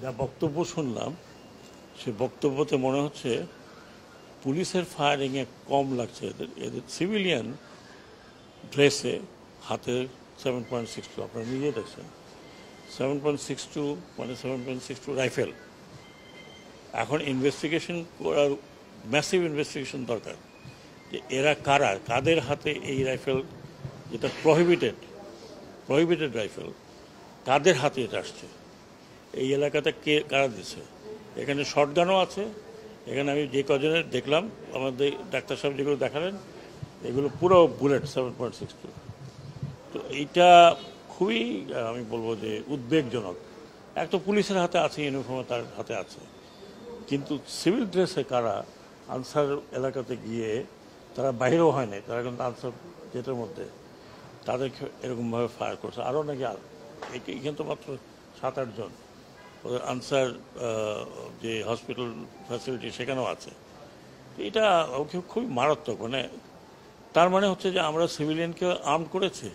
যা বক্তব্য শুনলাম সে বক্তব্যতে মনে হচ্ছে পুলিশের ফায়ারিংয়ে কম লাগছে এদের সিভিলিয়ান ড্রেসে হাতে 7.62 আপনারা নিজে দেখছেন 7.62 মানে 7.62 রাইফেল। এখন ইনভেস্টিগেশন করার ম্যাসিভ ইনভেস্টিগেশন দরকার যে এরা কারা, কাদের হাতে এই রাইফেল, যেটা প্রহিবিটেড রাইফেল, কাদের হাতে এটা আসছে, এই এলাকাতে কে কারা দিচ্ছে। এখানে শটগানও আছে, এখানে আমি যে কজনের দেখলাম আমাদের ডাক্তার সাহেব যেগুলো দেখালেন এগুলো পুরো বুলেট 7.62। তো এইটা খুবই আমি বলবো যে উদ্বেগজনক। এক তো পুলিশের হাতে আছে, ইউনিফর্মে তার হাতে আছে, কিন্তু সিভিল ড্রেসে কারা আনসার এলাকাতে গিয়ে তারা বাইরেও হয় নাই, তারা কিন্তু আনসার যেটার মধ্যে তাদেরকে এরকমভাবে ফায়ার করছে। আরও নাকি এখানে তো মাত্র 7-8 জন, ওদের আনসার যে হসপিটাল ফ্যাসিলিটি সেখানেও আছে। এটা খুবই মারাত্মক। মানে তার মানে হচ্ছে যে আমরা সিভিলিয়ানকে আর্ম করেছি।